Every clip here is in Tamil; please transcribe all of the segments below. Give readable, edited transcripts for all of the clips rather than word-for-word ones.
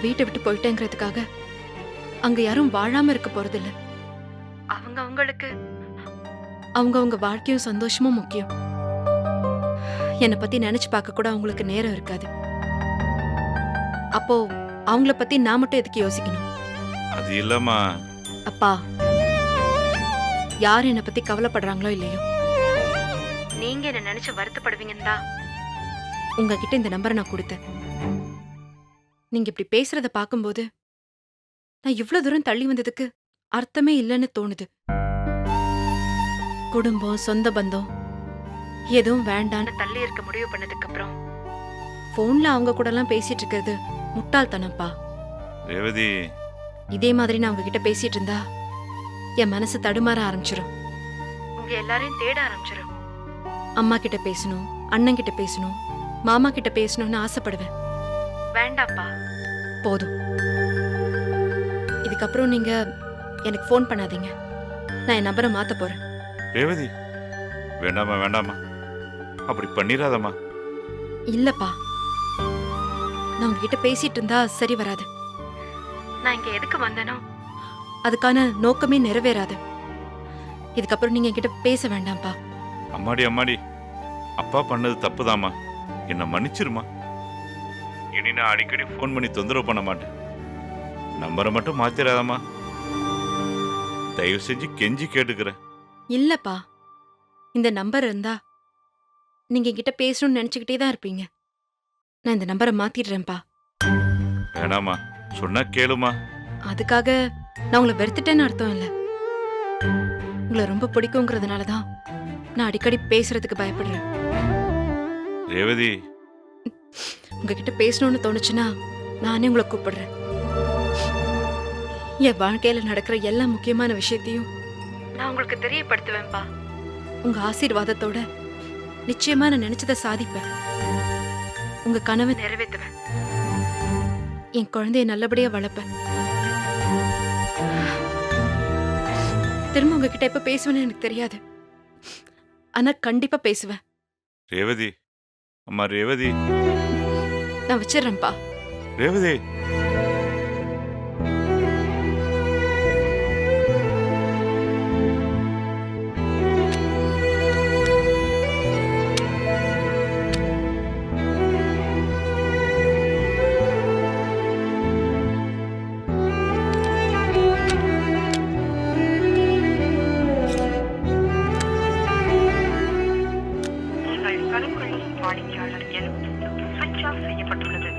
வீட்டை விட்டு போயிட்டேங்கிறதுக்காக அங்க யாரும் வாழாம இருக்க போறதில்ல. அவங்களுக்கு அவங்க வாழ்க்கையும் சந்தோஷமும் முக்கியம். என்னை பத்தி நினைச்சு பார்க்க கூட அவங்களுக்கு நேரம் இருக்காது. அப்போ அவங்கள பத்தி நான் மட்டும் எதுக்கு யோசிக்கணும்? அது இல்லம்மா. அப்பா, யார் என்னை பத்தி கவலைப்படுறாங்களோ இல்லையோ, நீங்க என்ன நினைச்சு வருத்தப்படுவீங்கன்னு தான் உங்ககிட்ட இந்த நம்பரை நான் கொடுத்தேன். நீங்க இப்படி பேசுறத பார்க்கும்போது நான் இவ்வளவு தூரம் தள்ளி வந்ததுக்கு அர்த்தமே இல்லைன்னு தோணுது. குடும்பம், சொந்த பந்தம் எதுவும் வேண்டான்னு தள்ளி இருக்க முடிவு பண்ணதுக்கு அப்புறம் போன்ல அவங்க கூட எல்லாம் பேசிட்டு இருக்கிறது முட்டாள்தனப்பா. ரேவதி, இதே மாதிரி நான் உங்ககிட்ட பேசிட்டு இருந்தா என் மனசு தடுமாற ஆரம்பிச்சிடும். உங்க எல்லாரையும் தேட ஆரம்பிச்சிடும். அம்மா கிட்ட பேசணும், அண்ணன் கிட்ட பேசணும், மாமா கிட்ட பேசணும்னு ஆசைப்படுவேன். வேண்டாப்பா, போதும். இதுக்கப்புறம் நீங்க எனக்கு ஃபோன் பண்ணாதீங்க. நான் என் நம்பரை மாத்த போறேன். ரேவதி, வேண்டாமா வேண்டாமா, அப்படி பண்ணிராதம்மா. இல்லப்பா, நான் உங்ககிட்ட பேசிட்டு இருந்தா சரி வராது. நான் இங்க எதுக்கு வந்தேனோ அதுக்கான நோக்கமே நிறைவேறாது. இதுக்கப்புறம் நீங்க என்கிட்ட பேச வேண்டாம்ப்பா. அம்மாடி அம்மாடி, அப்பா பண்ணது தப்புதாம்மா, என்ன மன்னிச்சிருமா. இனி நான் அடிக்கடி ஃபோன் பண்ணி தொந்தரவு பண்ண மாட்டேன். நம்பரை மட்டும் மாத்திராதம்மா, தயவு செஞ்சு கெஞ்சி கேட்டுக்கிறேன். இல்லப்பா, இந்த நம்பர் இருந்தா நீங்க என்கிட்ட பேசணும்னு நினைச்சுக்கிட்டே தான் இருப்பீங்க. நான் இந்த நம்பரை மாத்திடுறேன்ப்பா. வேணாமா, சொன்னா கேளுமா. அதுக்காக நான் உங்களை வெறுத்துட்டேன்னு அர்த்தம் இல்ல. உங்களை ரொம்ப பிடிக்குங்கிறதுனாலதான் நான் அடிக்கடி பேசுறதுக்கு பயப்படுறேன். ரேவதி, உங்ககிட்ட பேசணும்னு தோணுச்சுன்னா நானே உங்களை கூப்பிடுறேன். என் வாழ்க்கையில நடக்கிற எல்லா முக்கியமான விஷயத்தையும் நான் உங்களுக்கு தெரியப்படுத்துவேன்பா. உங்க ஆசீர்வாதத்தோட நிச்சயமா நான் நினைச்சதை சாதிப்பேன். உங்க கனவை நிறைவேற்றுவேன். என் குழந்தைய நல்லபடியா வளர்ப்பேன். திரும்ப உங்ககிட்ட எப்ப பேசுவேன்னு எனக்கு தெரியாது. ஆனா கண்டிப்பா பேசுவேன். ரேவதி, அம்மா ரேவதி. நான் வச்சிடறேன்ப்பா. ரேவதி, வாடிக்கையாளர் எண் சுவிட்ச் ஆஃப் செய்யப்பட்டுள்ளது.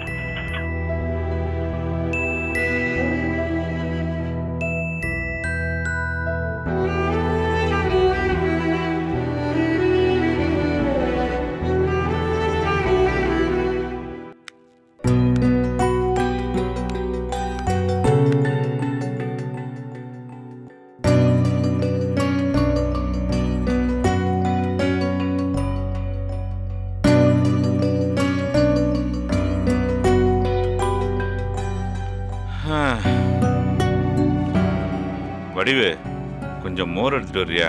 வடிவு, கொஞ்சம் மோர் எடுத்துட்டு வர்றியா?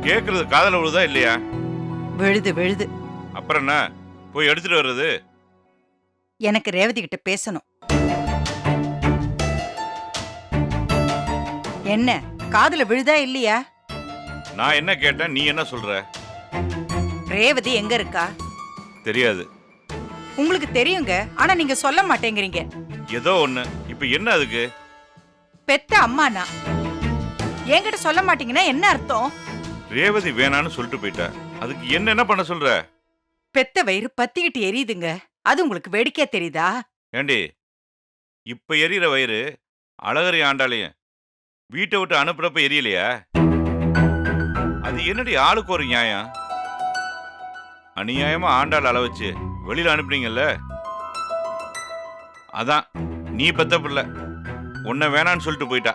கேக்குறது காதல விழுதா இல்லையா? விழுது விழுது. அப்புறம் என்ன போய் எடுத்துட்டு வர்றது? எனக்கு ரேவதி கிட்ட பேசணும். என்ன காதுல விழுதா இல்லையா? நான் என்ன கேட்டேன், நீ என்ன சொல்ற? ரேவதி எங்க இருக்கா? தெரியாது. உங்களுக்கு தெரியுங்க, ஆனா நீங்க சொல்ல மாட்டேங்கிறீங்க. ஏதோ ஒண்ணு. இப்ப என்ன அதுக்கு? பெத்த அம்மானா என்கிட்ட சொல்ல மாட்டீங்கன்னா என்ன அர்த்தம்? ரேவதி வேணான்னு சொல்லிட்டு போயிட்டா, அதுக்கு என்ன பண்ண சொல்ற? பெத்த வயிறு பத்திக்கிட்டு எரியுதுங்க, அது உங்களுக்கு வேடிக்கையா தெரியுதா? ஏண்டி, இப்ப எரியற வயிறு அழகரி ஆண்டாளையும் வீட்டை விட்டு அனுப்புறப்ப எரியலையா? அது என்னடி ஆளுக்கு ஒரு நியாயம்? அநியாயமா ஆண்டாள் அள வச்சு வெளியில அனுப்புனீங்கல்ல, அதான் நீ பெத்த பிள்ளை உன்னை வேணான்னு சொல்லிட்டு போயிட்டா.